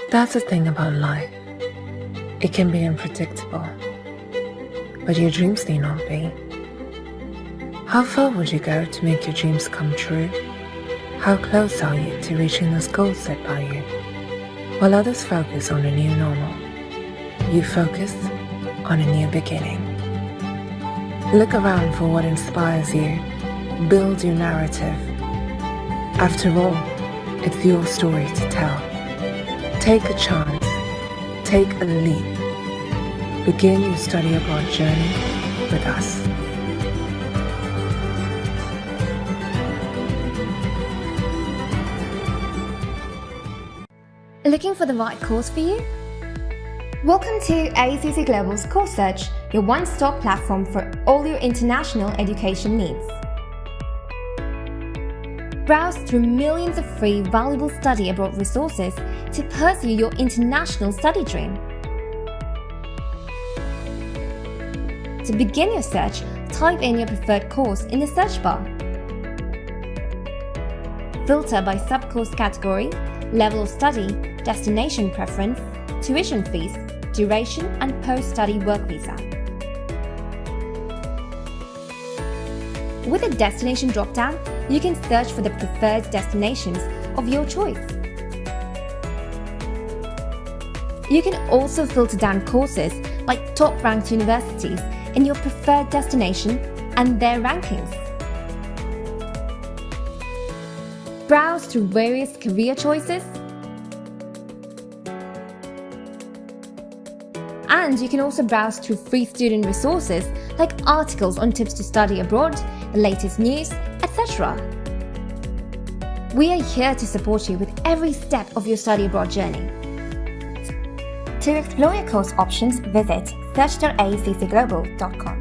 That's the thing about life. It can be unpredictable, but your dreams need not be. How far would you go to make your dreams come true? How close are you to reaching those goals set by you? While others focus on a new normal, you focus on a new beginning. Look around for what inspires you. Build your narrative. After all, it's your story to tell. Take a chance. Take a leap. Begin your study abroad journey with us. Looking for the right course for you? Welcome to AECC Global's Course Search, your one-stop platform for all your international education needs. Browse through millions of free, valuable study abroad resources to pursue your international study dream. To begin your search, type in your preferred course in the search bar. Filter by sub-course category, level of study, destination preference, tuition fees, duration and post-study work visa. With a destination drop-down, you can search for the preferred destinations of your choice. You can also filter down courses by top-ranked universities in your preferred destination and their rankings. Browse through various career choices, and you can also browse through free student resources like articles on tips to study abroad, the latest news, etc. We are here to support you with every step of your study abroad journey. To explore your course options, visit search.aeccglobal.com.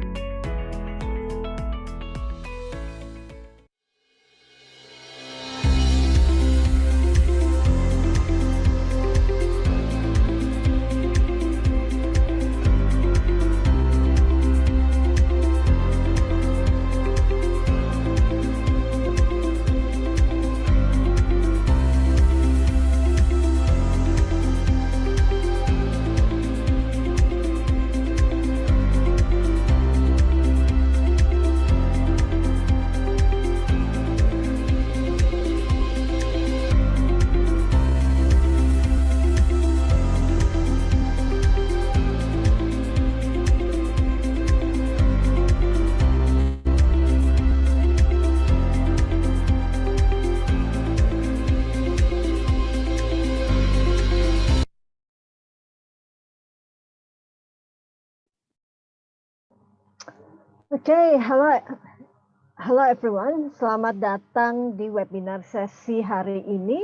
Okay, hello everyone. Selamat datang di webinar sesi hari ini,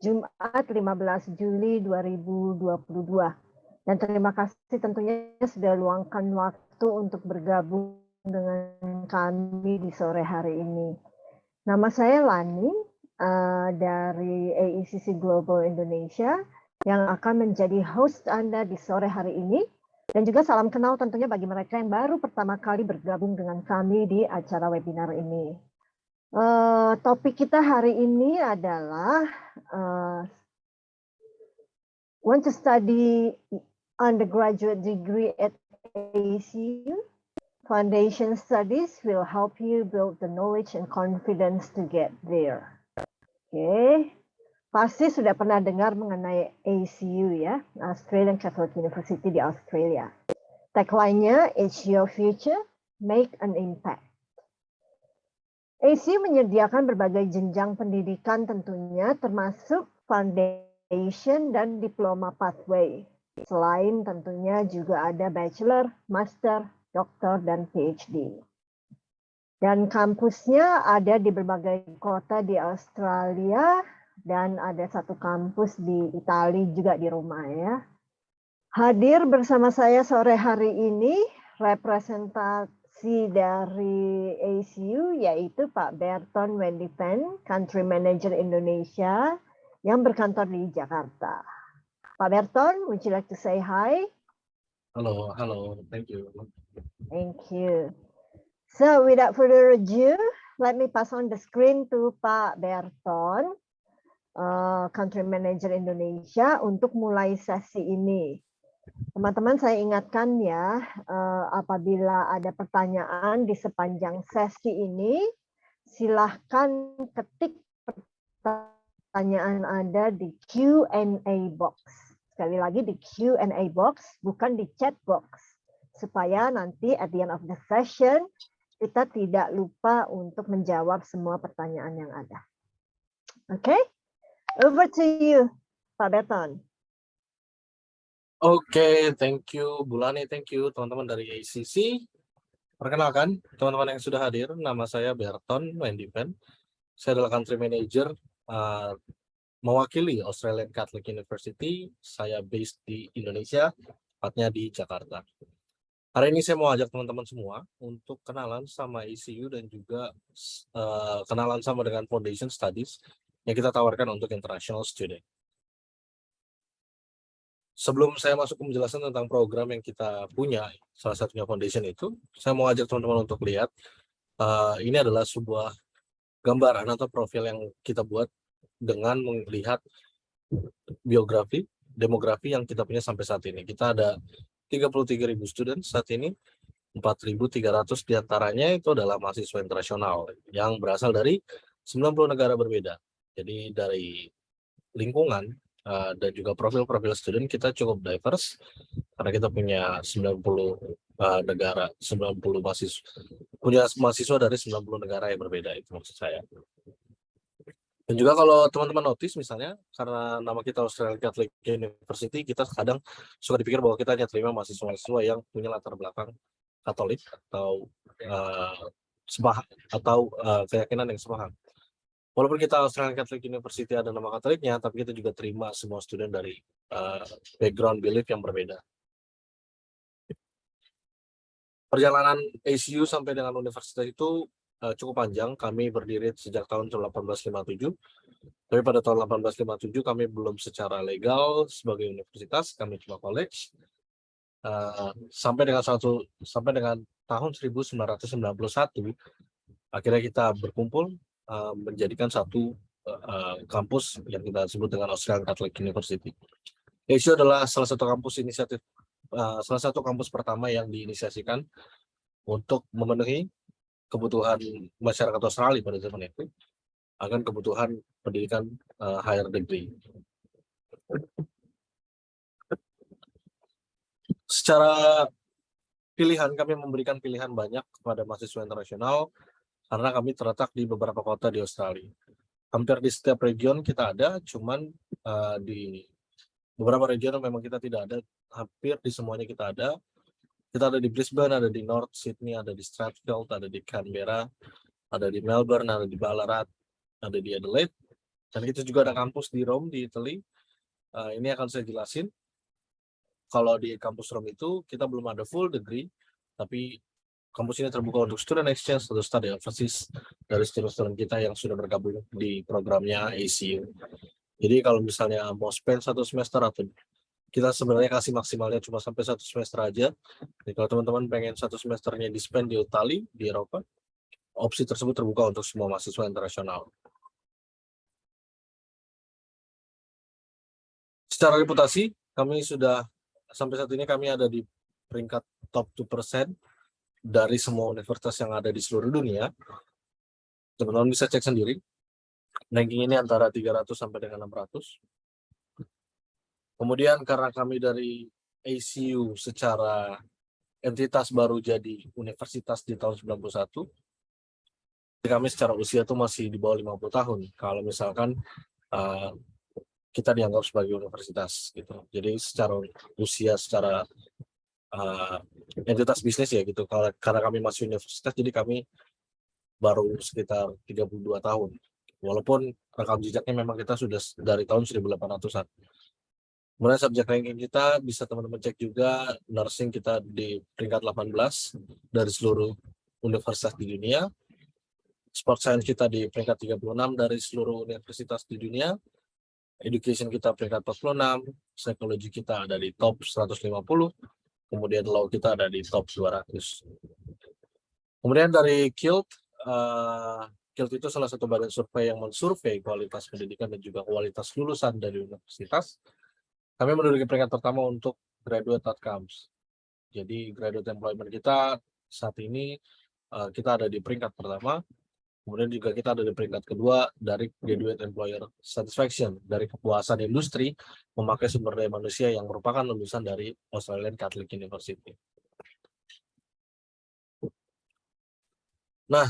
Jumat 15 Juli 2022. Dan terima kasih tentunya sudah luangkan waktu untuk bergabung dengan kami di sore hari ini. Nama saya Lani dari AECC Global Indonesia yang akan menjadi host Anda di sore hari ini. Dan juga salam kenal tentunya bagi mereka yang baru pertama kali bergabung dengan kami di acara webinar ini. Topik kita hari ini adalah want to study undergraduate degree at AECU. Foundation studies will help you build the knowledge and confidence to get there. Oke. Pasti sudah pernah dengar mengenai ACU ya, Australian Catholic University di Australia. Tagline-nya, It's Your Future, Make an Impact. ACU menyediakan berbagai jenjang pendidikan tentunya, termasuk foundation dan diploma pathway. Selain tentunya juga ada bachelor, master, doktor, dan PhD. Dan kampusnya ada di berbagai kota di Australia, dan ada satu kampus di Italia juga di Roma ya. Hadir bersama saya sore hari ini representasi dari ACU yaitu Pak Berton Wendipen, Country Manager Indonesia yang berkantor di Jakarta. Pak Berton, would you like to say hi? Hello, thank you. Thank you. So without further ado, let me pass on the screen to Pak Berton. Country Manager Indonesia untuk mulai sesi ini. Teman-teman saya ingatkan ya, apabila ada pertanyaan di sepanjang sesi ini, silahkan ketik pertanyaan Anda di Q&A box. Sekali lagi di Q&A box, bukan di chat box. Supaya nanti at the end of the session, kita tidak lupa untuk menjawab semua pertanyaan yang ada. Oke, over to you, Pak Beton. Oke, thank you Bulani, thank you teman-teman dari ACC. Perkenalkan teman-teman yang sudah hadir, nama saya Berton Wendipen. Saya adalah Country Manager mewakili Australian Catholic University. Saya based di Indonesia, tepatnya di Jakarta. Hari ini saya mau ajak teman-teman semua untuk kenalan sama ECU dan juga kenalan sama dengan Foundation Studies yang kita tawarkan untuk international student. Sebelum saya masuk ke penjelasan tentang program yang kita punya, salah satunya Foundation itu, saya mau ajak teman-teman untuk lihat, ini adalah sebuah gambaran atau profil yang kita buat dengan melihat biografi, demografi yang kita punya sampai saat ini. Kita ada 33.000 student saat ini, 4.300 diantaranya itu adalah mahasiswa internasional yang berasal dari 90 negara berbeda. Jadi dari lingkungan dan juga profil-profil student kita cukup diverse karena kita punya 90 negara, 90 mahasiswa, punya mahasiswa dari 90 negara yang berbeda, itu maksud saya. Dan juga kalau teman-teman notice misalnya, karena nama kita Australian Catholic University, kita kadang suka dipikir bahwa kita hanya terima mahasiswa-mahasiswa yang punya latar belakang Katolik atau keyakinan yang sepaham. Walaupun kita Australian Catholic University ada nama Katoliknya, tapi kita juga terima semua student dari background belief yang berbeda. Perjalanan ACU sampai dengan universitas itu cukup panjang. Kami berdiri sejak tahun 1857. Tapi pada tahun 1857 kami belum secara legal sebagai universitas, kami cuma college. Sampai dengan tahun 1991 akhirnya kita berkumpul menjadikan satu kampus yang kita sebut dengan Australian Catholic University. ACU adalah salah satu kampus pertama yang diinisiasikan untuk memenuhi kebutuhan masyarakat Australia pada zaman itu akan kebutuhan pendidikan higher degree. Secara pilihan, kami memberikan pilihan banyak kepada mahasiswa internasional karena kami terletak di beberapa kota di Australia. Hampir di setiap region kita ada, cuman di beberapa region memang kita tidak ada, hampir di semuanya kita ada. Kita ada di Brisbane, ada di North Sydney, ada di Strathfield, ada di Canberra, ada di Melbourne, ada di Ballarat, ada di Adelaide. Dan kita juga ada kampus di Rome, di Italy. Ini akan saya jelasin. Kalau di kampus Rome itu, kita belum ada full degree, tapi kampus ini terbuka untuk student exchange atau study overseas dari student-student kita yang sudah bergabung di programnya ACU. Jadi kalau misalnya mau spend 1 semester atau kita sebenarnya kasih maksimalnya cuma sampai 1 semester aja. Jadi kalau teman-teman pengen 1 semesternya di spend di Italia, di Eropa, opsi tersebut terbuka untuk semua mahasiswa internasional. Secara reputasi, kami sudah sampai saat ini kami ada di peringkat top 2% dari semua universitas yang ada di seluruh dunia. Teman-teman bisa cek sendiri. Ranking ini antara 300 sampai dengan 600. Kemudian karena kami dari ACU secara entitas baru jadi universitas di tahun 91, kami secara usia itu masih di bawah 50 tahun. Kalau misalkan kita dianggap sebagai universitas gitu. Jadi secara usia, secara entitas bisnis ya gitu. Karena kami masih universitas, jadi kami baru sekitar 32 tahun. Walaupun rekam jejaknya memang kita sudah dari tahun 1800-an. Kemudian subjek ranking kita bisa teman-teman cek juga, nursing kita di peringkat 18 dari seluruh universitas di dunia. Sport science kita di peringkat 36 dari seluruh universitas di dunia. Education kita peringkat 46, psikologi kita ada di top 150, kemudian law kita ada di top 200. Kemudian dari Guild, KILT itu salah satu badan survei yang mensurvei kualitas pendidikan dan juga kualitas lulusan dari universitas. Kami menduduki peringkat pertama untuk graduate outcomes. Jadi graduate employment kita saat ini kita ada di peringkat pertama. Kemudian juga kita ada di peringkat kedua dari graduate employer satisfaction, dari kepuasan industri memakai sumber daya manusia yang merupakan lulusan dari Australian Catholic University. Nah,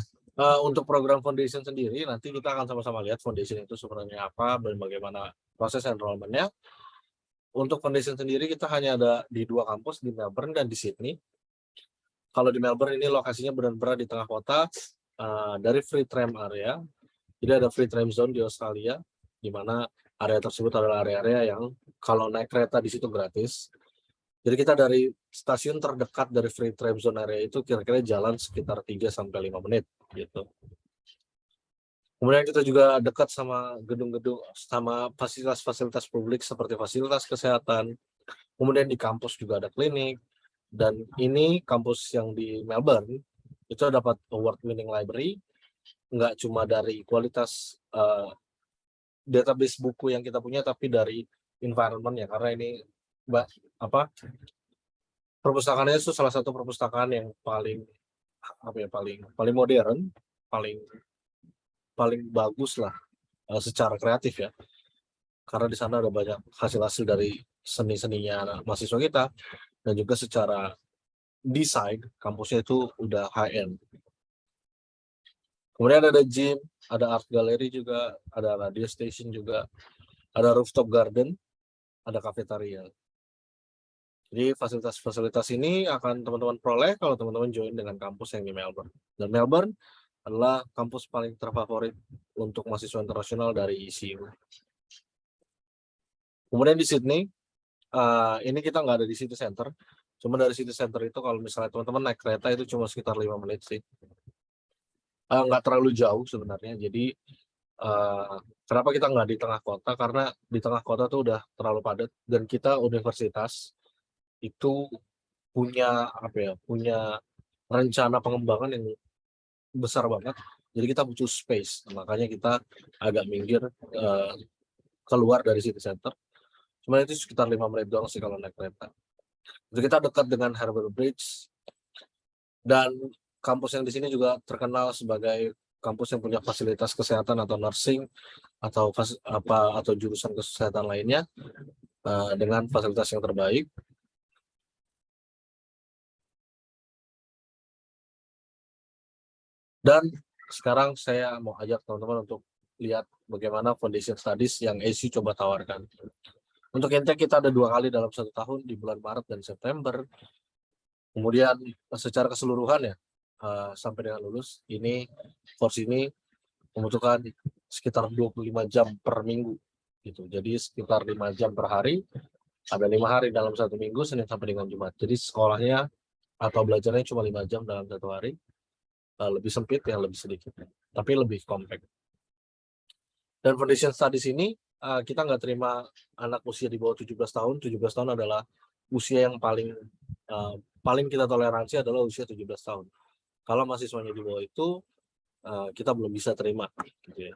untuk program foundation sendiri, nanti kita akan sama-sama lihat foundation itu sebenarnya apa dan bagaimana proses enrollment-nya. Untuk foundation sendiri kita hanya ada di 2 kampus, di Melbourne dan di Sydney. Kalau di Melbourne ini lokasinya benar-benar di tengah kota, dari free tram area. Jadi ada free tram zone di Australia, di mana area tersebut adalah area-area yang kalau naik kereta di situ gratis. Jadi kita dari stasiun terdekat dari free tram zone area itu kira-kira jalan sekitar 3-5 menit gitu. Kemudian kita juga dekat sama gedung-gedung, sama fasilitas-fasilitas publik seperti fasilitas kesehatan. Kemudian di kampus juga ada klinik. Dan ini kampus yang di Melbourne itu dapat award winning library, nggak cuma dari kualitas database buku yang kita punya, tapi dari environment-nya, karena ini perpustakaannya itu salah satu perpustakaan yang paling modern, paling bagus lah secara kreatif ya, karena di sana ada banyak hasil-hasil dari seni-seninya mahasiswa kita, dan juga secara desain kampusnya itu udah high end. Kemudian ada gym, ada art gallery juga, ada radio station juga, ada rooftop garden, ada kafetaria. Jadi fasilitas-fasilitas ini akan teman-teman peroleh kalau teman-teman join dengan kampus yang di Melbourne. Dan Melbourne adalah kampus paling terfavorit untuk mahasiswa internasional dari ECU. Kemudian di Sydney, ini kita nggak ada di city center. Cuma dari city center itu kalau misalnya teman-teman naik kereta itu cuma sekitar 5 menit sih. Nggak terlalu jauh sebenarnya. Jadi kenapa kita nggak di tengah kota? Karena di tengah kota tuh udah terlalu padat, dan kita universitas itu punya punya rencana pengembangan yang besar banget. Jadi kita butuh space. Makanya kita agak minggir keluar dari city center. Cuma itu sekitar 5 menit doang sih kalau naik kereta. Jadi kita dekat dengan Harbour Bridge, dan kampus yang di sini juga terkenal sebagai kampus yang punya fasilitas kesehatan atau nursing atau jurusan kesehatan lainnya dengan fasilitas yang terbaik. Dan sekarang saya mau ajak teman-teman untuk lihat bagaimana foundation studies yang ACU coba tawarkan. Untuk intake kita ada 2 kali dalam 1 tahun, di bulan Maret dan September. Kemudian secara keseluruhan ya, sampai dengan lulus, course ini membutuhkan sekitar 25 jam per minggu gitu. Jadi sekitar 5 jam per hari, ada 5 hari dalam 1 minggu, Senin sampai dengan Jumat. Jadi sekolahnya atau belajarnya cuma 5 jam dalam 1 hari. Lebih sempit ya, lebih sedikit, tapi lebih compact. Dan foundation studies ini kita nggak terima anak usia di bawah 17 tahun. 17 tahun adalah usia yang paling kita toleransi adalah usia 17 tahun. Kalau mahasiswanya di bawah itu, kita belum bisa terima gitu ya.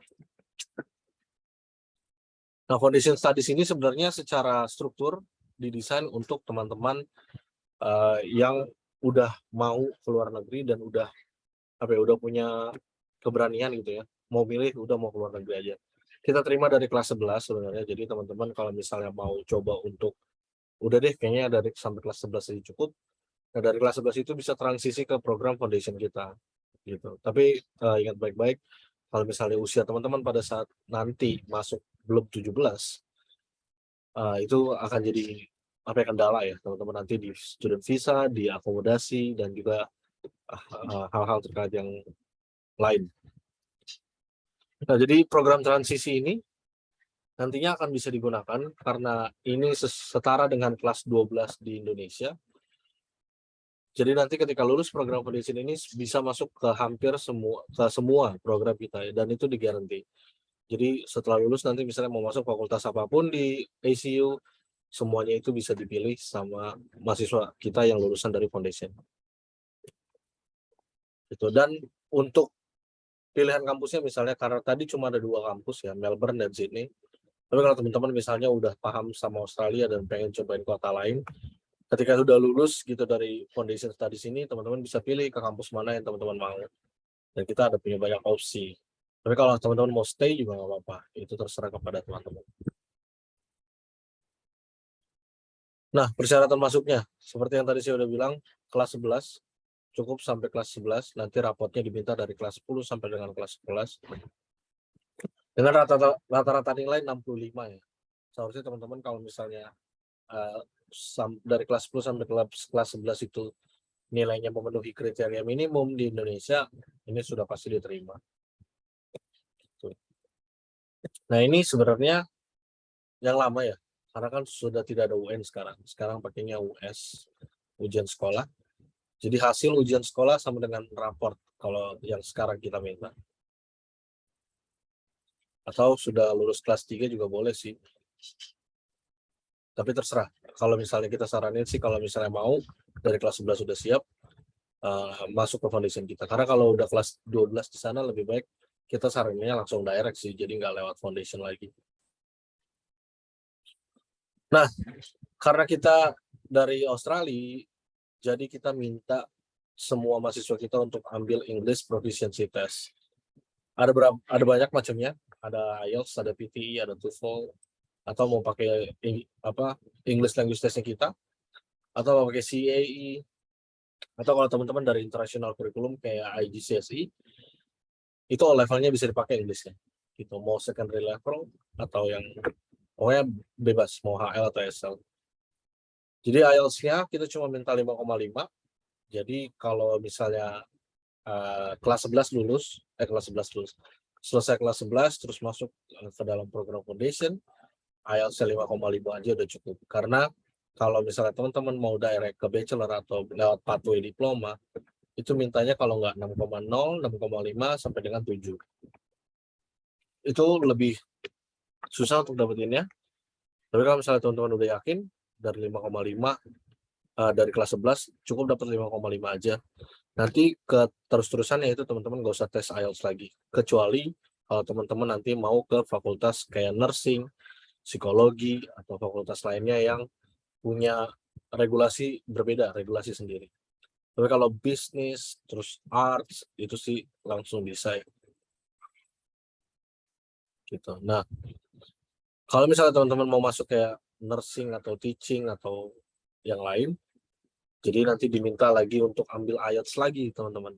Nah, foundation studies ini sebenarnya secara struktur didesain untuk teman-teman yang udah mau keluar negeri dan udah punya keberanian gitu ya, mau milih udah mau keluar negeri aja. Kita terima dari kelas 11 sebenarnya. Jadi teman-teman kalau misalnya mau coba untuk udah deh kayaknya dari sampai kelas 11 aja cukup. Nah, dari kelas 11 itu bisa transisi ke program foundation kita gitu. Tapi ingat baik-baik, kalau misalnya usia teman-teman pada saat nanti masuk belum 17, itu akan jadi kendala ya teman-teman nanti di student visa, di akomodasi, dan juga hal-hal terkait yang lain. Nah, jadi program transisi ini nantinya akan bisa digunakan karena ini setara dengan kelas 12 di Indonesia. Jadi nanti ketika lulus program foundation ini bisa masuk ke hampir semua program kita ya, dan itu digaranti. Jadi setelah lulus nanti misalnya mau masuk fakultas apapun di ACU, semuanya itu bisa dipilih sama mahasiswa kita yang lulusan dari foundation. Gitu. Dan untuk pilihan kampusnya misalnya karena tadi cuma ada 2 kampus ya, Melbourne dan Sydney. Tapi kalau teman-teman misalnya udah paham sama Australia dan pengen cobain kota lain, ketika sudah lulus gitu dari foundation studies ini, teman-teman bisa pilih ke kampus mana yang teman-teman mau. Dan kita ada punya banyak opsi. Tapi kalau teman-teman mau stay juga nggak apa-apa, itu terserah kepada teman-teman. Nah, persyaratan masuknya, seperti yang tadi saya udah bilang, kelas 11, cukup sampai kelas 11, nanti rapotnya diminta dari kelas 10 sampai dengan kelas 11. Dengan rata-rata nilai 65 ya. Seharusnya teman-teman kalau misalnya dari kelas 10 sampai kelas 11 itu nilainya memenuhi kriteria minimum di Indonesia, ini sudah pasti diterima. Nah, ini sebenarnya yang lama ya, karena kan sudah tidak ada UN sekarang. Sekarang pakainya US, ujian sekolah. Jadi hasil ujian sekolah sama dengan raport kalau yang sekarang kita minta. Atau sudah lulus kelas 3 juga boleh sih. Tapi terserah. Kalau misalnya kita saranin sih kalau misalnya mau dari kelas 11 sudah siap, masuk ke foundation kita. Karena kalau udah kelas 12 di sana lebih baik kita sarannya langsung direct sih, jadi nggak lewat foundation lagi. Nah, karena kita dari Australia, jadi kita minta semua mahasiswa kita untuk ambil English Proficiency Test. Ada banyak macamnya, ada IELTS, ada PTE, ada TOEFL, atau mau pakai English Language Test-nya kita, atau mau pakai CAE, atau kalau teman-teman dari international curriculum kayak IGCSE, itu levelnya bisa dipakai English-nya. Gitu, mau secondary level atau yang pokoknya bebas, mau HL atau SL. Jadi IELTS-nya kita cuma minta 5,5. Jadi kalau misalnya kelas 11 lulus, selesai kelas 11 terus masuk ke dalam program foundation, IELTS 5,5 aja udah cukup. Karena kalau misalnya teman-teman mau direct ke bachelor atau lewat pathway diploma, itu mintanya kalau nggak 6,0, 6,5 sampai dengan 7. Itu lebih susah untuk dapetinnya. Tapi kalau misalnya teman-teman udah yakin dari 5,5 dari kelas 11 cukup dapat 5,5 aja. Nanti ke terus-terusannya itu teman-teman nggak usah tes IELTS lagi. Kecuali kalau teman-teman nanti mau ke fakultas kayak nursing, psikologi, atau fakultas lainnya yang punya regulasi berbeda, regulasi sendiri. Tapi kalau bisnis, terus arts, itu sih langsung bisa ya. Gitu. Nah, kalau misalnya teman-teman mau masuk kayak nursing atau teaching atau yang lain, jadi nanti diminta lagi untuk ambil IELTS lagi, teman-teman.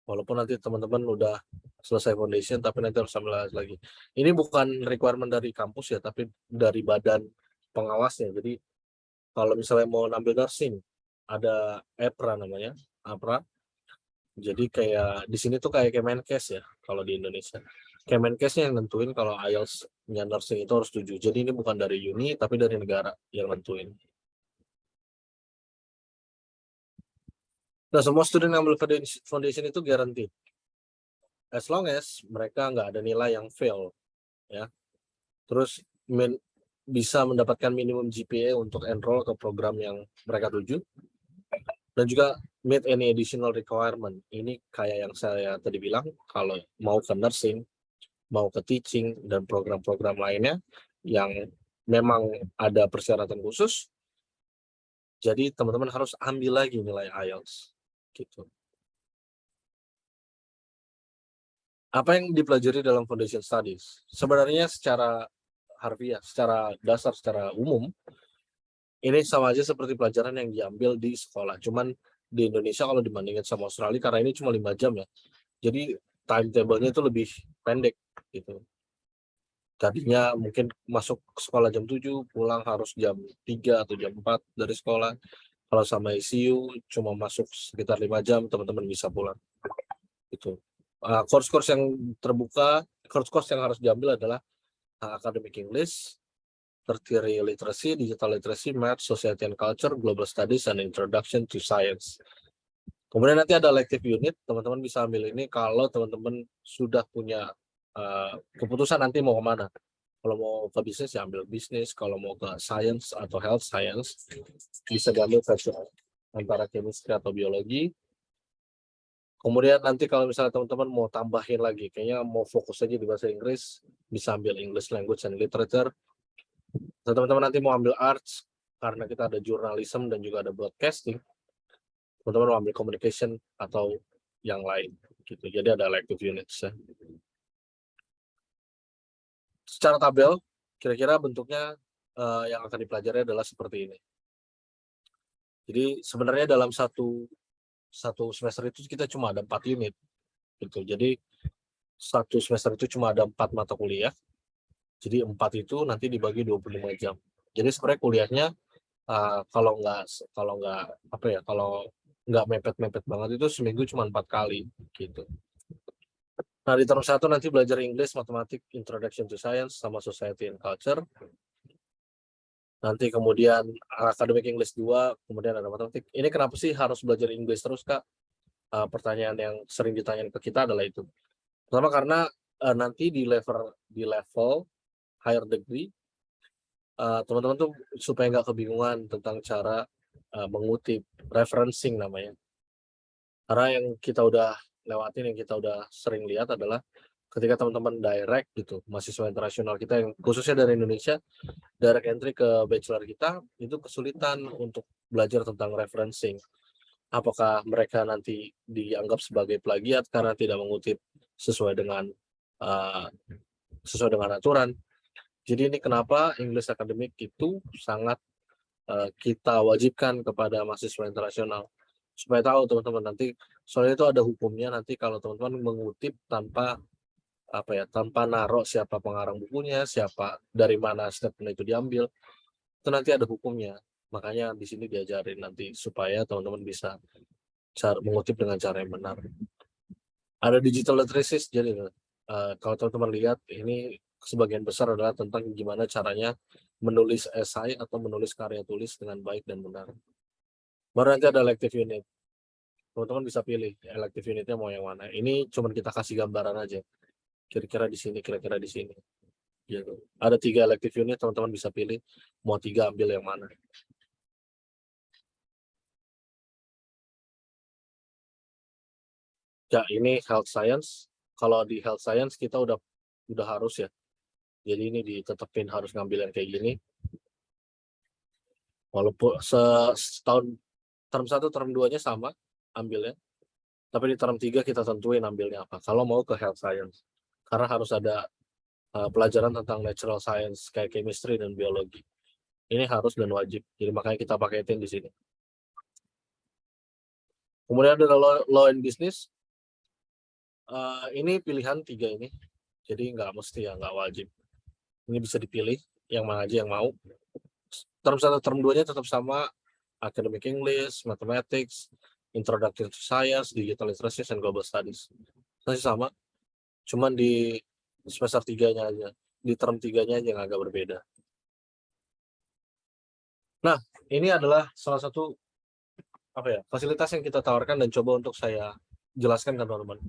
Walaupun nanti teman-teman udah selesai foundation, tapi nanti harus ambil IELTS lagi. Ini bukan requirement dari kampus ya, tapi dari badan pengawasnya. Jadi kalau misalnya mau ambil nursing, ada APRA namanya, APRA. Jadi kayak di sini tuh kayak Kemenkes ya, kalau di Indonesia. Kemenkesnya yang nentuin kalau IELTS-nya nursing itu harus 7. Jadi ini bukan dari uni, tapi dari negara yang nentuin. Nah, semua student yang ambil foundation itu guaranteed. As long as mereka nggak ada nilai yang fail, ya. Terus bisa mendapatkan minimum GPA untuk enroll ke program yang mereka tuju. Dan juga meet any additional requirement. Ini kayak yang saya tadi bilang, kalau mau ke nursing, mau ke teaching, dan program-program lainnya yang memang ada persyaratan khusus, jadi teman-teman harus ambil lagi nilai IELTS. Gitu. Apa yang dipelajari dalam foundation studies? Sebenarnya secara harfiah, secara dasar, secara umum, ini sama aja seperti pelajaran yang diambil di sekolah. Cuman di Indonesia kalau dibandingin sama Australia, karena ini cuma 5 jam ya, jadi timetable-nya itu lebih pendek gitu. Tadinya mungkin masuk sekolah jam 7, pulang harus jam 3 atau jam 4 dari sekolah. Kalau sama ICU cuma masuk sekitar 5 jam, teman-teman bisa pulang. Gitu. Course-course yang terbuka, course-course yang harus diambil adalah academic English, tertiary literacy, digital literacy, math, society and culture, global studies, and introduction to science. Kemudian nanti ada elective unit, teman-teman bisa ambil ini kalau teman-teman sudah punya keputusan nanti mau kemana. Kalau mau ke bisnis ya ambil bisnis, kalau mau ke science atau health science bisa diambil antara chemistry atau biologi. Kemudian nanti kalau misalnya teman-teman mau tambahin lagi, kayaknya mau fokus aja di bahasa Inggris, bisa ambil English Language and Literature. Atau teman-teman nanti mau ambil Arts, karena kita ada Journalism dan juga ada Broadcasting, teman-teman mau ambil Communication atau yang lain. Gitu. Jadi ada elective units. Ya. Secara tabel, kira-kira bentuknya yang akan dipelajari adalah seperti ini. Jadi sebenarnya dalam satu semester itu kita cuma ada 4 unit. Gitu. Jadi satu semester itu cuma ada 4 mata kuliah. Jadi 4 itu nanti dibagi 25 jam. Jadi sebenarnya kuliahnya kalau nggak mepet-mepet banget itu seminggu cuma 4 kali gitu. Nah di term 1 nanti belajar English, Matematik, Introduction to Science, sama Society and Culture. Nanti kemudian Academic English 2, kemudian ada Matematik. Ini kenapa sih harus belajar English terus, Kak? Pertanyaan yang sering ditanyain ke kita adalah itu. Pertama karena nanti di level higher degree, teman-teman tuh supaya nggak kebingungan tentang cara mengutip, referencing namanya. Karena yang kita udah lewatin, yang kita udah sering lihat adalah ketika teman-teman direct gitu, mahasiswa internasional kita yang khususnya dari Indonesia, direct entry ke bachelor kita, itu kesulitan untuk belajar tentang referencing. Apakah mereka nanti dianggap sebagai plagiat karena tidak mengutip sesuai dengan aturan. Jadi ini kenapa English Academic itu sangat kita wajibkan kepada mahasiswa internasional supaya tahu teman-teman nanti, soalnya itu ada hukumnya nanti kalau teman-teman mengutip tanpa naruh siapa pengarang bukunya, siapa dari mana statement itu diambil, itu nanti ada hukumnya. Makanya di sini diajarin nanti supaya teman-teman bisa mengutip dengan cara yang benar. Ada digital literacy, jadi kalau teman-teman lihat ini sebagian besar adalah tentang gimana caranya menulis esai atau menulis karya tulis dengan baik dan benar. Baru nanti ada elective unit. Teman-teman bisa pilih elective unitnya mau yang mana. Ini cuma kita kasih gambaran aja. Kira-kira di sini, kira-kira di sini. Gitu. Ada 3 elective unit, teman-teman bisa pilih mau 3 ambil yang mana. Ya, ini health science. Kalau di health science kita udah harus ya. Jadi ini ditetepin harus ngambil yang kayak gini. Walaupun setahun term 1, term 2-nya sama ambilnya. Tapi di term 3 kita tentuin ambilnya apa. Kalau mau ke health science. Karena harus ada pelajaran tentang natural science kayak chemistry dan biologi. Ini harus dan wajib. Jadi makanya kita paketin di sini. Kemudian ada law and business. Ini pilihan 3 ini. Jadi nggak mesti ya, nggak wajib. Ini bisa dipilih yang mana aja yang mau. Term 1, term 2-nya tetap sama. Academic English, Mathematics, Introduction to Science, Digital Literacy, and Global Studies. Masih sama. Cuman di semester 3-nya aja. Di term 3-nya aja yang agak berbeda. Nah, ini adalah salah satu fasilitas yang kita tawarkan dan coba untuk saya jelaskan ke teman-teman.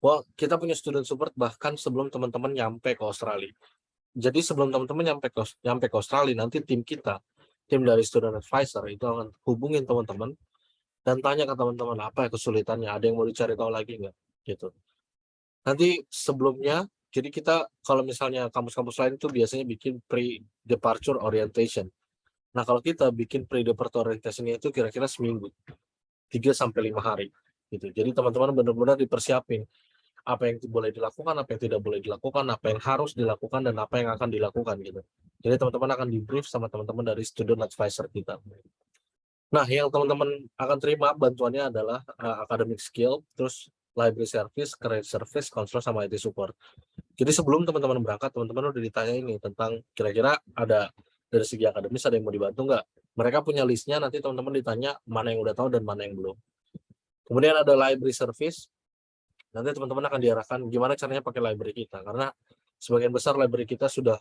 Wah, kita punya student support bahkan sebelum teman-teman nyampe ke Australia. Jadi sebelum teman-teman nyampe ke Australia, nanti tim dari student advisor itu akan hubungin teman-teman dan tanya ke teman-teman apa ya kesulitannya, ada yang mau dicari tahu lagi nggak, gitu. Nanti sebelumnya, jadi kita kalau misalnya kampus-kampus lain itu biasanya bikin pre-departure orientation. Nah kalau kita bikin pre-departure orientation itu kira-kira seminggu, 3-5 hari, gitu. Jadi teman-teman benar-benar dipersiapin apa yang boleh dilakukan, apa yang tidak boleh dilakukan, apa yang harus dilakukan, dan apa yang akan dilakukan gitu. Jadi teman-teman akan di-brief sama teman-teman dari student advisor kita. Nah, yang teman-teman akan terima bantuannya adalah academic skill, terus library service, career service, counselor, sama IT support. Jadi sebelum teman-teman berangkat, teman-teman udah ditanya ini tentang kira-kira ada dari segi akademis ada yang mau dibantu nggak? Mereka punya listnya, nanti teman-teman ditanya mana yang udah tahu dan mana yang belum. Kemudian ada library service. Nanti teman-teman akan diarahkan gimana caranya pakai library kita, karena sebagian besar library kita sudah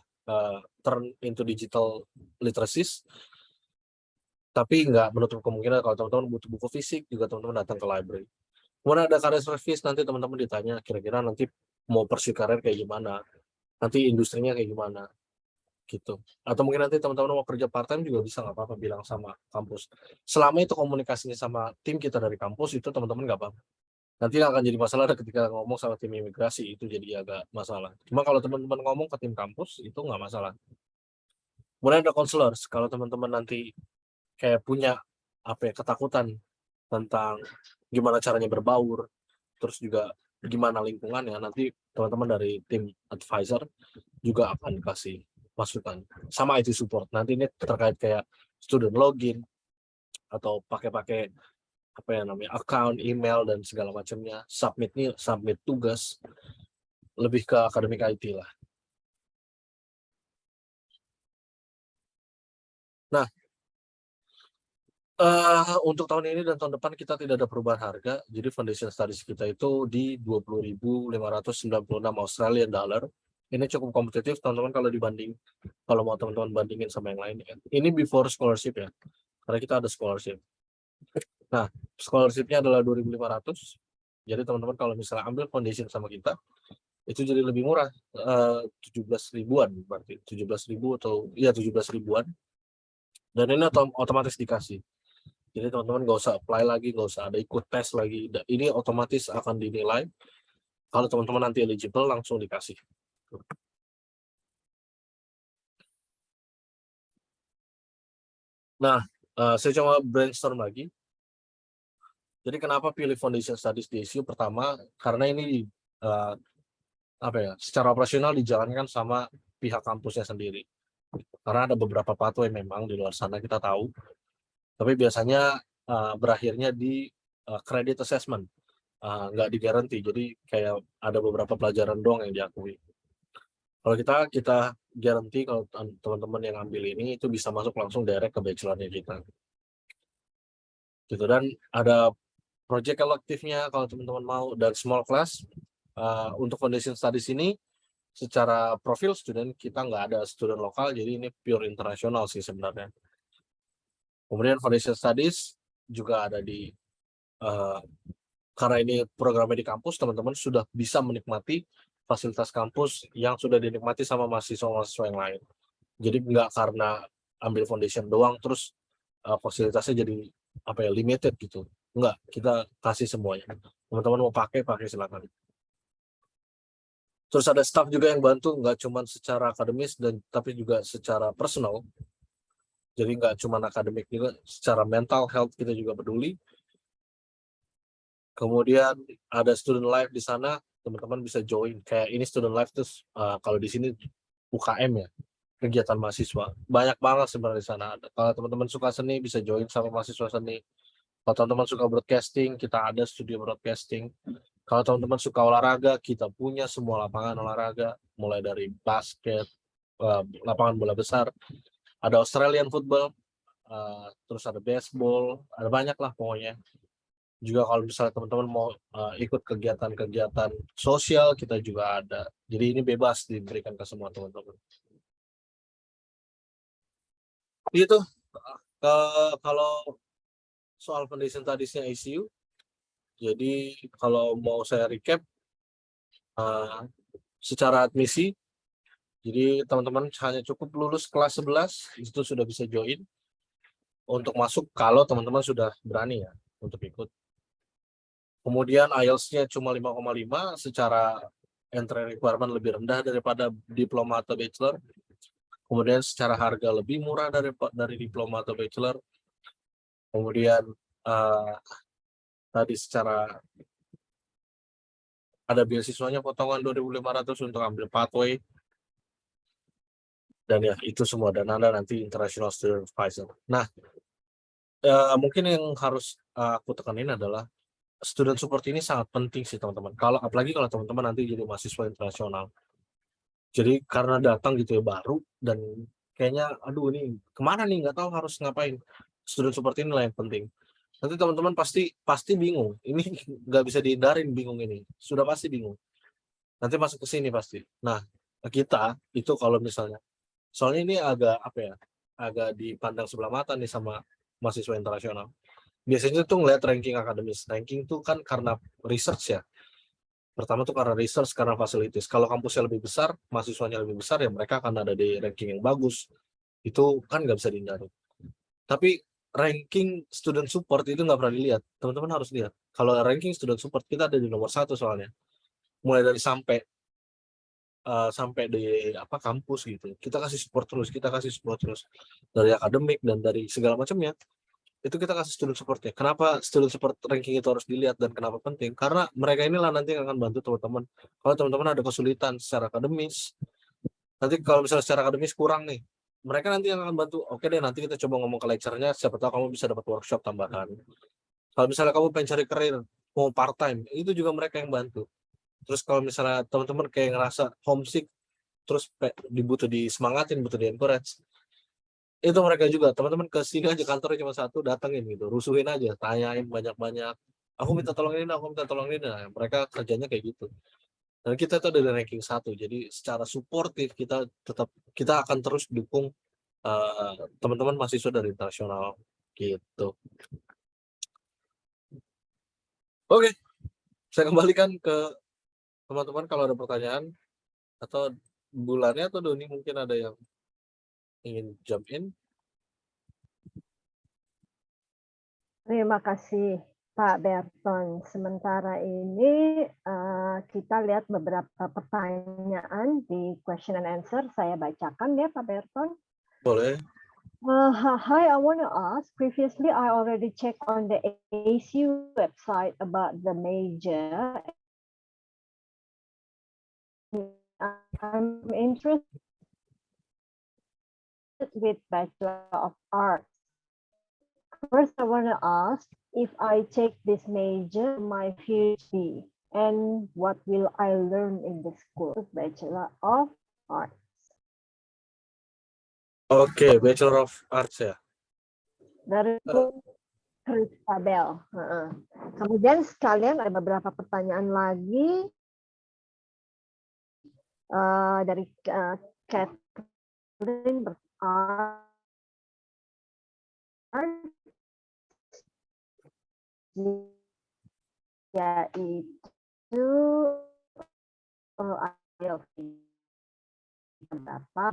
turn into digital literacies, tapi nggak menutup kemungkinan kalau teman-teman butuh buku fisik juga teman-teman datang ke library. Kemudian ada career service, nanti teman-teman ditanya kira-kira nanti mau pursue karir kayak gimana, nanti industrinya kayak gimana, gitu. Atau mungkin nanti teman-teman mau kerja part-time juga bisa, nggak apa-apa bilang sama kampus. Selama itu komunikasinya sama tim kita dari kampus, itu teman-teman nggak apa-apa. Nanti yang akan jadi masalah ketika ngomong sama tim imigrasi, itu jadi agak masalah. Cuma kalau teman-teman ngomong ke tim kampus itu nggak masalah. Kemudian ada counselors. Kalau teman-teman nanti kayak punya ketakutan tentang gimana caranya berbaur, terus juga gimana lingkungannya, nanti teman-teman dari tim advisor juga akan kasih masukan. Sama IT support. Nanti ini terkait kayak student login atau pakai account, email dan segala macamnya, submit tugas, lebih ke akademik IT lah. Nah, untuk tahun ini dan tahun depan kita tidak ada perubahan harga, jadi foundation studies kita itu di 20.596 Australian dollar. Ini cukup kompetitif teman-teman kalau mau teman-teman bandingin sama yang lain ya. Ini before scholarship ya, karena kita ada scholarship. Nah, scholarship-nya adalah 2.500. Jadi teman-teman kalau misalnya ambil foundation sama kita, itu jadi lebih murah, 17 ribuan berarti, 17 ribu atau ya 17 ribuan. Dan ini otomatis dikasih. Jadi teman-teman nggak usah apply lagi, nggak usah ada ikut tes lagi. Ini otomatis akan dinilai. Kalau teman-teman nanti eligible, langsung dikasih. Nah, saya coba brainstorm lagi. Jadi kenapa pilih Foundation Studies di ISU? Pertama, karena ini secara operasional dijalankan sama pihak kampusnya sendiri. Karena ada beberapa pathway memang di luar sana kita tahu, tapi biasanya berakhirnya di credit assessment, nggak digaranti. Jadi kayak ada beberapa pelajaran doang yang diakui. Kalau kita garanti kalau teman-teman yang ambil ini itu bisa masuk langsung direct ke bachelornya kita. Gitu. Dan ada project electivenya kalau teman-teman mau, dan small class. Untuk foundation studies ini secara profil student kita nggak ada student lokal, jadi ini pure internasional sih sebenarnya. Kemudian foundation studies juga ada di karena ini programnya di kampus, teman-teman sudah bisa menikmati fasilitas kampus yang sudah dinikmati sama mahasiswa-mahasiswa yang lain. Jadi nggak karena ambil foundation doang terus fasilitasnya jadi limited gitu. Enggak, kita kasih semuanya. Teman-teman mau pakai silakan. Terus ada staff juga yang bantu, nggak cuma secara akademis tapi juga secara personal. Jadi nggak cuma akademik juga, secara mental health kita juga peduli. Kemudian ada student life di sana, teman-teman bisa join. Kayak ini student life terus kalau di sini UKM ya, kegiatan mahasiswa. Banyak banget sebenarnya di sana. Kalau teman-teman suka seni bisa join sama mahasiswa seni. Kalau teman-teman suka broadcasting, kita ada studio broadcasting. Kalau teman-teman suka olahraga, kita punya semua lapangan olahraga, mulai dari basket, lapangan bola besar, ada Australian football, terus ada baseball, ada banyak lah pokoknya. Juga kalau misalnya teman-teman mau ikut kegiatan-kegiatan sosial, kita juga ada. Jadi ini bebas diberikan ke semua teman-teman. Itu kalau soal foundation studies-nya ICU, jadi kalau mau saya recap, secara admisi, jadi teman-teman hanya cukup lulus kelas 11, itu sudah bisa join untuk masuk kalau teman-teman sudah berani ya untuk ikut. Kemudian IELTS-nya cuma 5,5, secara entry requirement lebih rendah daripada diploma atau bachelor. Kemudian secara harga lebih murah dari diploma atau bachelor. Kemudian tadi secara ada beasiswanya potongan 2.500 untuk ambil pathway. Dan ya itu semua, dan Anda nanti international student advisor. Nah, mungkin yang harus aku tekanin adalah student support ini sangat penting sih teman-teman. Apalagi kalau teman-teman nanti jadi mahasiswa internasional. Jadi karena datang gitu ya baru dan kayaknya aduh ini kemana nih, nggak tahu harus ngapain. Student support ini lah yang penting. Nanti teman-teman pasti bingung. Ini nggak bisa dihindarin bingung ini. Sudah pasti bingung. Nanti masuk ke sini pasti. Nah, kita itu kalau misalnya, soalnya ini agak dipandang sebelah mata nih sama mahasiswa internasional. Biasanya tuh ngeliat ranking akademis. Ranking tuh kan karena research ya. Pertama tuh karena research, karena facilities. Kalau kampusnya lebih besar, mahasiswanya lebih besar, ya mereka akan ada di ranking yang bagus. Itu kan nggak bisa dihindari. Tapi ranking student support itu nggak pernah dilihat. Teman-teman harus lihat. Kalau ranking student support kita ada di nomor 1 soalnya. Mulai dari sampai di kampus gitu. Kita kasih support terus dari akademik dan dari segala macamnya. Itu kita kasih student supportnya. Kenapa student support ranking itu harus dilihat dan kenapa penting? Karena mereka inilah nanti yang akan bantu teman-teman. Kalau teman-teman ada kesulitan secara akademis, nanti kalau misalnya secara akademis kurang nih, mereka nanti yang akan bantu. Oke deh, nanti kita coba ngomong ke lecturernya, siapa tahu kamu bisa dapat workshop tambahan. Kalau misalnya kamu pengen cari karir, mau part time, itu juga mereka yang bantu. Terus kalau misalnya teman-teman kayak ngerasa homesick, terus butuh disemangatin, butuh di encourage, itu mereka juga. Teman-teman ke sini aja, kantornya cuma satu, datengin gitu, rusuhin aja, tanyain banyak-banyak, aku minta tolong ini, nah, mereka kerjanya kayak gitu. Dan kita itu ada di ranking 1, jadi secara suportif kita akan terus dukung teman-teman mahasiswa dari internasional gitu. Oke, saya kembalikan ke teman-teman kalau ada pertanyaan, atau bulannya atau Doni mungkin ada yang ingin jump in. Terima kasih Pak Berton. Sementara ini kita lihat beberapa pertanyaan di question and answer. Saya bacakan ya Pak Berton. Boleh. Hi, I want to ask, previously I already checked on the ACU website about the major. I'm interested with Bachelor of Arts. First, I want to ask if I take this major, my PhD, and what will I learn in the school? Bachelor of Arts. Oke, Bachelor of Arts ya. Dari Kristabel. Kemudian sekalian ada beberapa pertanyaan lagi dari Catherine yaitu berapa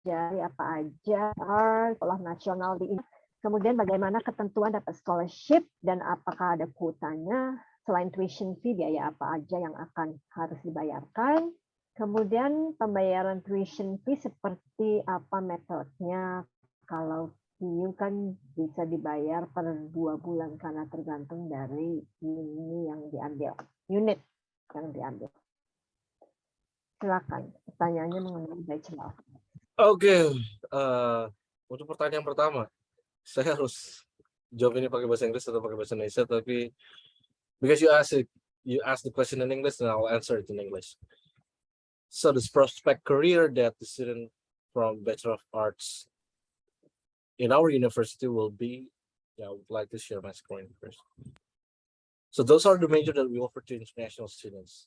dari apa aja sekolah nasional di Indonesia. Kemudian bagaimana ketentuan dapat scholarship dan apakah ada kuotanya, selain tuition fee biaya apa aja yang akan harus dibayarkan. Kemudian pembayaran tuition fee seperti apa metodenya, kalau PU kan bisa dibayar per 2 bulan karena tergantung dari unit yang diambil. Silakan, pertanyaannya mengenai bachelor. Oke, untuk pertanyaan pertama, saya harus jawab ini pakai bahasa Inggris atau pakai bahasa Indonesia, tapi because you ask the question in English, and I'll answer it in English. So this prospect career that the student from Bachelor of Arts in our university will be, I would like to share my screen first. So those are the major that we offer to international students.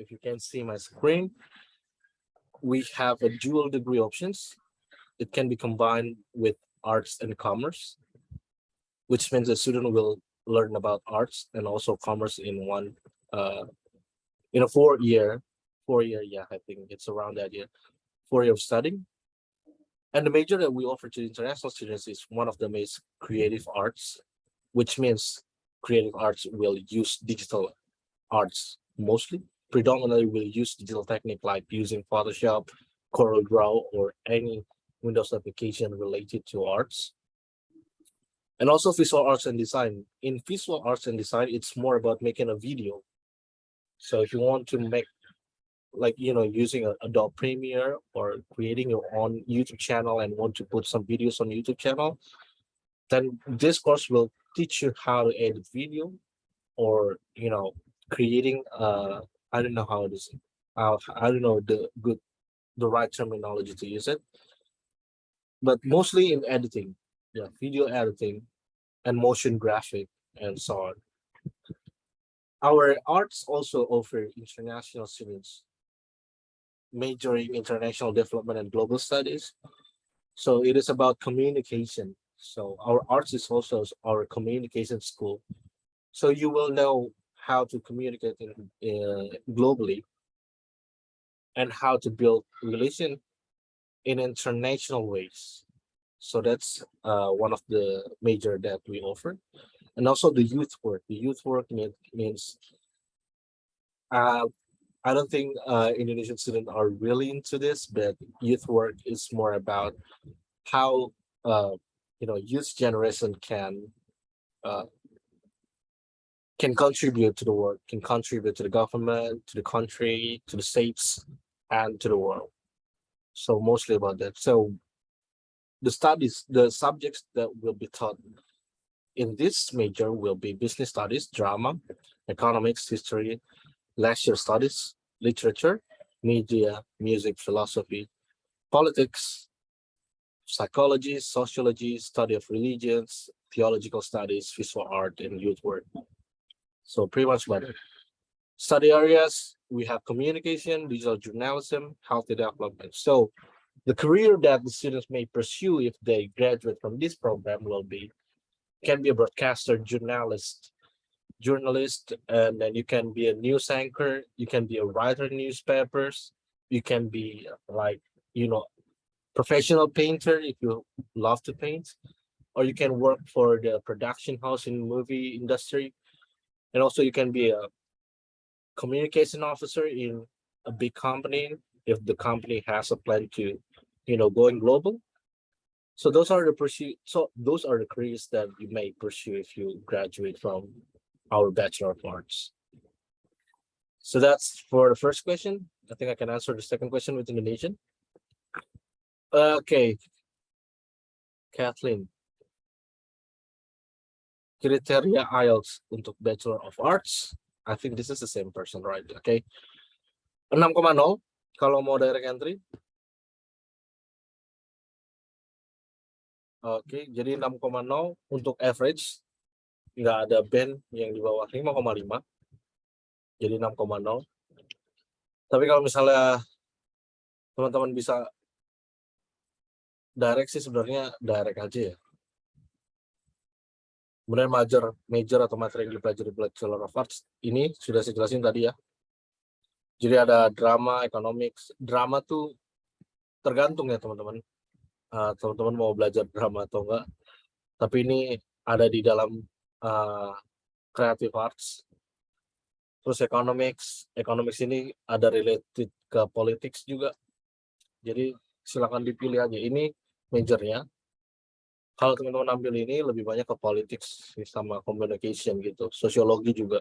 If you can see my screen, we have a dual degree options. It can be combined with arts and commerce, which means the student will learn about arts and also commerce in one, in a 4-year, yeah, I think it's around that year, 4 year of studying. And the major that we offer to international students is one of them is creative arts, which means creative arts will use digital arts mostly. Predominantly will use digital technique like using Photoshop, CorelDRAW, or any Windows application related to arts. And also visual arts and design. In visual arts and design, it's more about making a video. So if you want to make, like, using Adobe Premiere or creating your own YouTube channel and want to put some videos on YouTube channel, then this course will teach you how to edit video, or creating I don't know how it is. I don't know the right terminology to use it, but mostly in editing, video editing and motion graphic and so on. Our arts also offer international students majoring international development and global studies. So it is about communication. So our arts is also our communication school. So you will know how to communicate globally and how to build relation in international ways. So that's one of the major that we offer. And also the youth work. The youth work means I don't think Indonesian students are really into this, but youth work is more about how youth generation uh, can contribute to the world, can contribute to the government, to the country, to the states, and to the world. So mostly about that. So the subjects that will be taught in this major will be business studies, drama, economics, history, leisure studies, literature, media, music, philosophy, politics, psychology, sociology, study of religions, theological studies, visual art, and youth work. So pretty much about it. Study areas, we have communication, digital journalism, healthy development. So the career that the students may pursue if they graduate from this program can be a broadcaster, journalist, and then you can be a news anchor, you can be a writer in newspapers, you can be professional painter if you love to paint, or you can work for the production house in movie industry, and also you can be a communication officer in a big company if the company has a plan to going global. So those are the careers that you may pursue if you graduate from our Bachelor of Arts. So that's for the first question. I think I can answer the second question with Indonesian. Okay, Kathleen. Kriteria IELTS untuk Bachelor of Arts. I think this is the same person, right? Okay. 6,0 kalau mau direct entry. Oke, jadi 6,0 untuk average. Nggak ada band yang di bawah 5,5. Jadi 6,0. Tapi kalau misalnya teman-teman bisa direct sih sebenarnya direct aja ya. Kemudian major atau materi yang dipelajari Bachelor of Arts ini sudah saya jelasin tadi ya. Jadi ada drama, economics. Drama tuh tergantung ya teman-teman. Teman-teman mau belajar drama atau enggak. Tapi ini ada di dalam creative arts. Terus economics ini ada related ke politics juga. Jadi silakan dipilih aja. Ini majornya. Kalau teman-teman ambil ini lebih banyak ke politics sama communication gitu, sosiologi juga.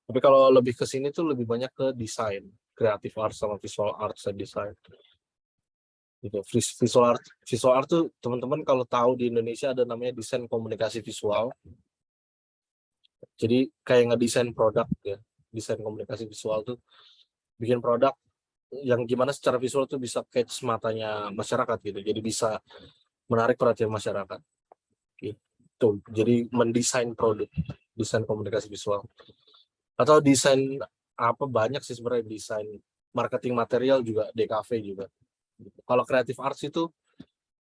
Tapi kalau lebih ke sini tuh lebih banyak ke desain, creative arts sama visual arts dan desain. Gitu. Visual art tuh teman-teman kalau tahu di Indonesia ada namanya desain komunikasi visual. Jadi kayak ngedesain produk ya, desain komunikasi visual tuh bikin produk yang gimana secara visual tuh bisa catch matanya masyarakat gitu. Jadi bisa menarik perhatian masyarakat. Gitu. Jadi mendesain produk, desain komunikasi visual. Atau desain banyak sih sebenarnya, desain marketing material juga, DKV juga. Kalau creative arts itu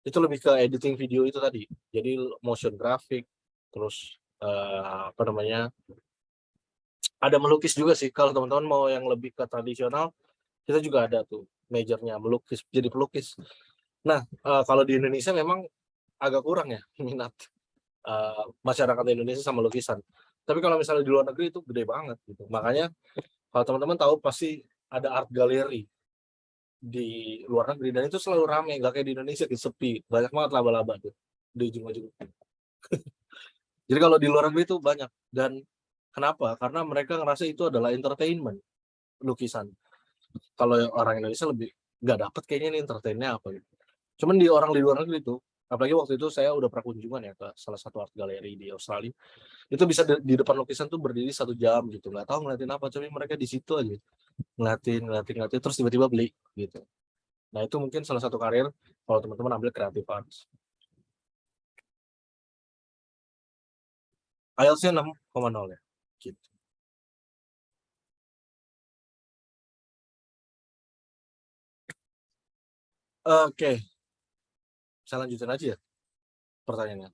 lebih ke editing video itu tadi. Jadi motion graphic, terus ada melukis juga sih. Kalau teman-teman mau yang lebih ke tradisional, kita juga ada tuh majornya melukis, jadi pelukis. Nah, kalau di Indonesia memang agak kurang ya minat masyarakat Indonesia sama lukisan. Tapi kalau misalnya di luar negeri itu gede banget gitu. Makanya kalau teman-teman tahu pasti ada art gallery di luar negeri dan itu selalu ramai, nggak kayak di Indonesia sepi, banyak banget laba-laba tuh di ujung-ujung. Jadi kalau di luar negeri itu banyak. Dan kenapa? Karena mereka ngerasa itu adalah entertainment, lukisan. Kalau orang Indonesia lebih nggak dapat kayaknya ini entertainnya apa gitu. Cuman di orang di luar negeri itu, apalagi waktu itu saya udah pernah kunjungan ya ke salah satu art gallery di Australia, itu bisa di depan lukisan tuh berdiri 1 jam gitu, nggak tahu ngeliatin apa, tapi mereka di situ aja ngeliatin terus tiba-tiba beli gitu. Nah itu mungkin salah satu karir kalau teman-teman ambil creative arts. IELTS-nya 6,0 ya gitu. Oke. Saya lanjutin aja ya pertanyaannya.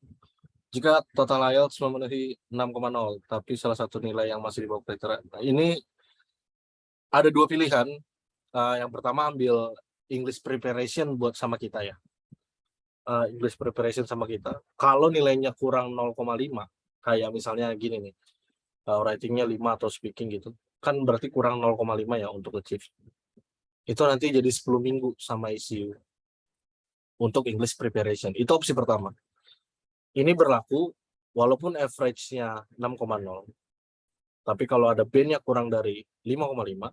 Jika total IELTS memenuhi 6,0, tapi salah satu nilai yang masih di bawah kriteria. Nah, ini ada 2 pilihan. Yang pertama ambil English preparation buat sama kita ya. English preparation sama kita. Kalau nilainya kurang 0,5, kayak misalnya gini nih, writing-nya 5 atau speaking gitu, kan berarti kurang 0,5 ya untuk achieve. Itu nanti jadi 10 minggu sama ICU untuk English preparation. Itu opsi pertama. Ini berlaku walaupun average-nya 6,0, tapi kalau ada band-nya kurang dari 5,5,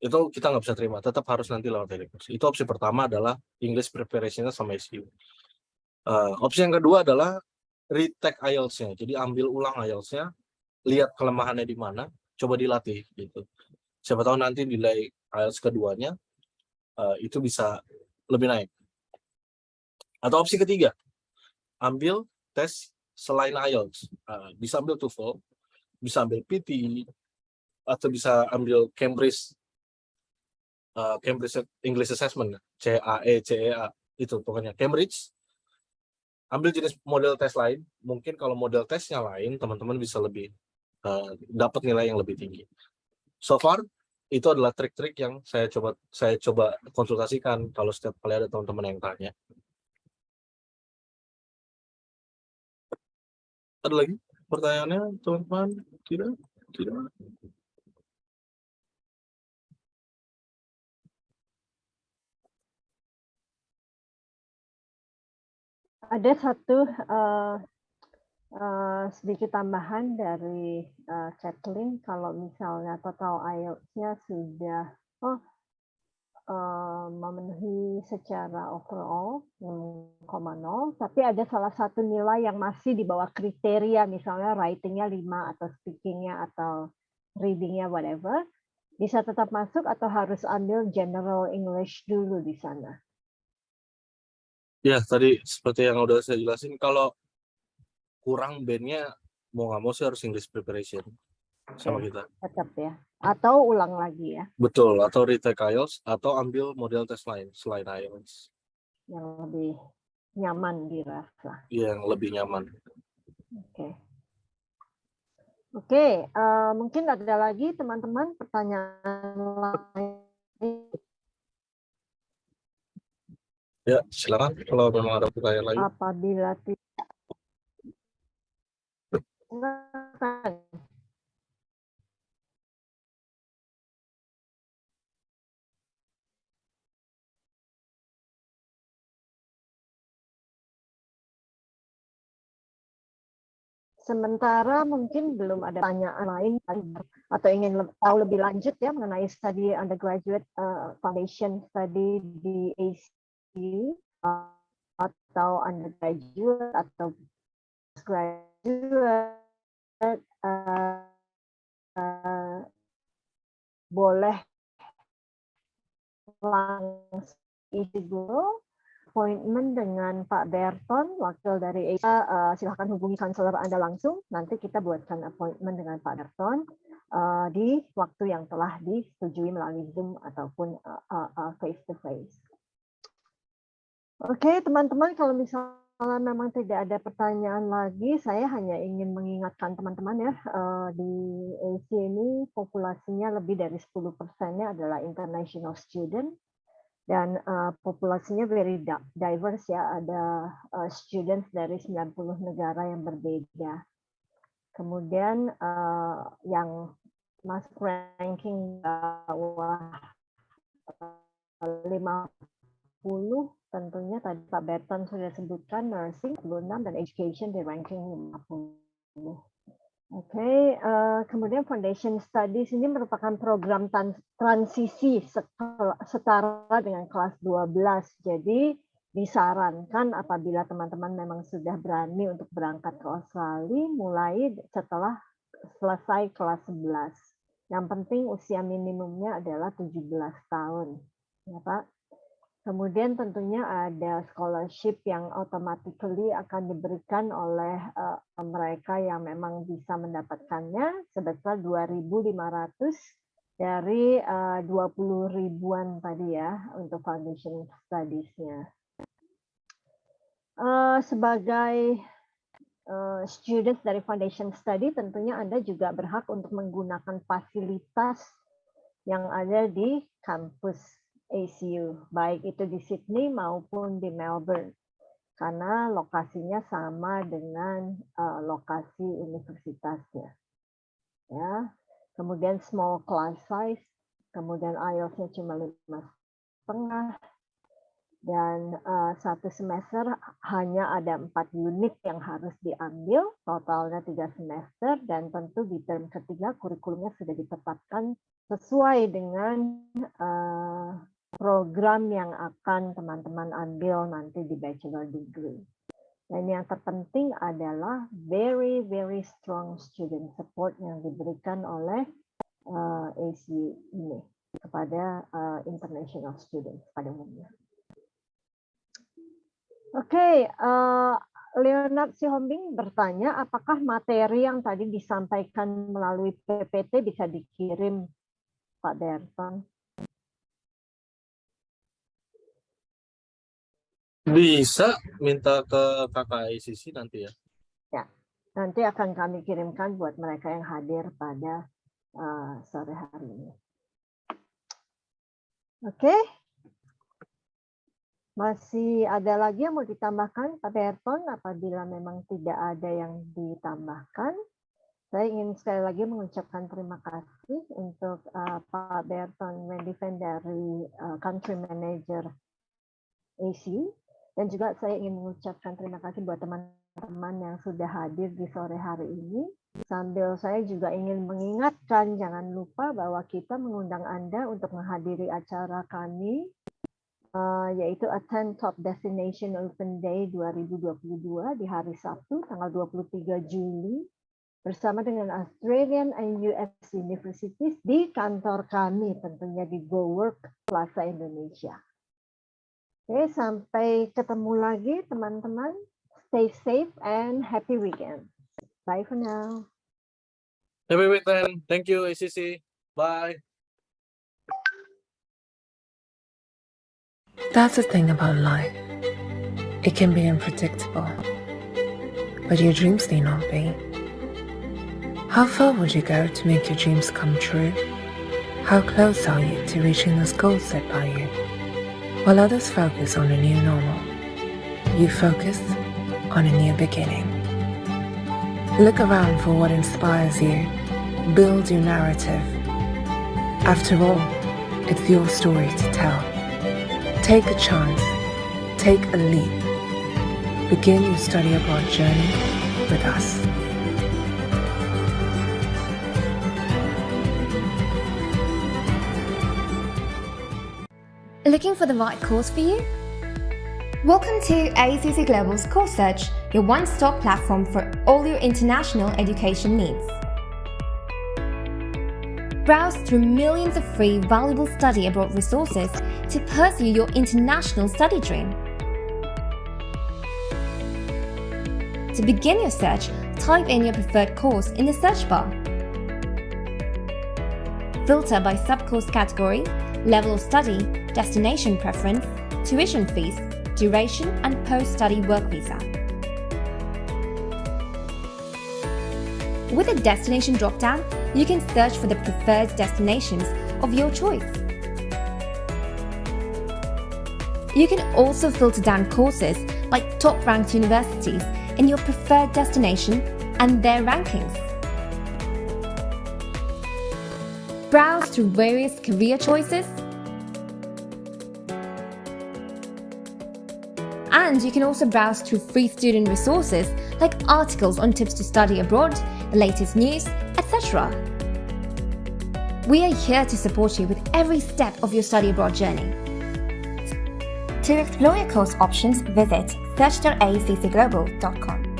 itu kita nggak bisa terima, tetap harus nanti lewat telecourse. Itu opsi pertama adalah English preparation-nya sama ICU. Opsi yang kedua adalah retake IELTS-nya. Jadi ambil ulang IELTS-nya, lihat kelemahannya di mana, coba dilatih gitu. Siapa tahu nanti nilai IELTS keduanya itu bisa lebih naik. Atau opsi ketiga, ambil tes selain IELTS. Bisa ambil TOEFL, bisa ambil PTE, atau bisa ambil Cambridge English Assessment, CAE, CEA, itu pokoknya Cambridge. Ambil jenis model tes lain, mungkin kalau model tesnya lain, teman-teman bisa lebih dapat nilai yang lebih tinggi. So far, itu adalah trik-trik yang saya coba konsultasikan kalau setiap kali ada teman-teman yang tanya. Ada lagi pertanyaannya, teman-teman? Tidak? Ada satu sedikit tambahan dari Kathleen, kalau misalnya total IELTS-nya sudah memenuhi secara overall 0,0, tapi ada salah satu nilai yang masih di bawah kriteria, misalnya writing-nya 5 atau speaking-nya atau reading-nya whatever, bisa tetap masuk atau harus ambil general English dulu di sana? Ya, tadi seperti yang udah saya jelasin, kalau kurang band-nya, mau nggak mau sih harus English preparation sama kita. Tetap ya, atau ulang lagi ya? Betul, atau retake IELTS, atau ambil model tes lain selain IELTS. Yang lebih nyaman dirasa. Yang lebih nyaman. Oke, mungkin ada lagi teman-teman pertanyaan lain. Ya, silakan kalau memang ada pertanyaan lagi. Apabila tidak, silakan. Sementara mungkin belum ada pertanyaan lain atau ingin tahu lebih lanjut ya mengenai studi undergraduate foundation study di ACU atau undergraduate atau postgraduate, boleh langsung isi dulu appointment dengan Pak Berton, wakil dari ACU. Silahkan hubungi konselor Anda langsung. Nanti kita buatkan appointment dengan Pak Berton di waktu yang telah disetujui melalui Zoom ataupun face to face. Oke, teman-teman, kalau misalnya memang tidak ada pertanyaan lagi, saya hanya ingin mengingatkan teman-teman ya, di ACU ini populasinya lebih dari 10%-nya adalah international student. Dan populasinya very diverse ya, ada students dari 90 negara yang berbeda. Kemudian yang masuk ranking bawah 50 tentunya tadi Pak Berton sudah sebutkan, nursing 46 dan education di ranking 50. Oke, kemudian Foundation Studies ini merupakan program transisi setara dengan kelas 12. Jadi disarankan apabila teman-teman memang sudah berani untuk berangkat ke Australia mulai setelah selesai kelas 11. Yang penting usia minimumnya adalah 17 tahun. Ya, Pak. Kemudian tentunya ada scholarship yang automatically akan diberikan oleh mereka yang memang bisa mendapatkannya sebesar 2.500 dari 20 ribuan tadi ya untuk foundation studies-nya. Sebagai students dari foundation study tentunya Anda juga berhak untuk menggunakan fasilitas yang ada di kampus ACU, baik itu di Sydney maupun di Melbourne, karena lokasinya sama dengan lokasi universitasnya. Ya, kemudian small class size, kemudian IELTS-nya cuma 5,5, dan satu semester hanya ada 4 unit yang harus diambil, totalnya 3 semester, dan tentu di term ketiga kurikulumnya sudah ditetapkan sesuai dengan program yang akan teman-teman ambil nanti di bachelor degree. Dan yang terpenting adalah very strong student support yang diberikan oleh ACU ini kepada international students pada umumnya. Oke, Leonard Sihombing bertanya, apakah materi yang tadi disampaikan melalui PPT bisa dikirim, Pak Berton? Bisa minta ke kakak ICC nanti ya. Ya, nanti akan kami kirimkan buat mereka yang hadir pada sore hari ini. Oke. Masih ada lagi yang mau ditambahkan, Pak Berton? Apabila memang tidak ada yang ditambahkan, saya ingin sekali lagi mengucapkan terima kasih untuk Pak Berton Wendiven dari Country Manager AC. Dan juga saya ingin mengucapkan terima kasih buat teman-teman yang sudah hadir di sore hari ini. Sambil saya juga ingin mengingatkan, jangan lupa bahwa kita mengundang Anda untuk menghadiri acara kami, yaitu Attend Top Destination Open Day 2022 di hari Sabtu, tanggal 23 Juli, bersama dengan Australian and US Universities di kantor kami, tentunya di Go Work Plaza Indonesia. Oke, sampai ketemu lagi teman-teman. Stay safe and happy weekend. Bye for now. Happy weekend. Thank you, ACC. Bye. That's the thing about life. It can be unpredictable, but your dreams need not be. How far would you go to make your dreams come true? How close are you to reaching those goals set by you? While others focus on a new normal, you focus on a new beginning. Look around for what inspires you. Build your narrative. After all, it's your story to tell. Take a chance. Take a leap. Begin your study abroad journey with us. Looking for the right course for you? Welcome to ACC Global's Course Search, your one-stop platform for all your international education needs. Browse through millions of free, valuable study abroad resources to pursue your international study dream. To begin your search, type in your preferred course in the search bar. Filter by sub-course category, level of study, destination preference, tuition fees, duration, and post-study work visa. With a destination drop-down, you can search for the preferred destinations of your choice. You can also filter down courses by top-ranked universities in your preferred destination and their rankings. Browse through various career choices, and you can also browse through free student resources like articles on tips to study abroad, the latest news, etc. We are here to support you with every step of your study abroad journey. To explore your course options, visit search.accglobal.com.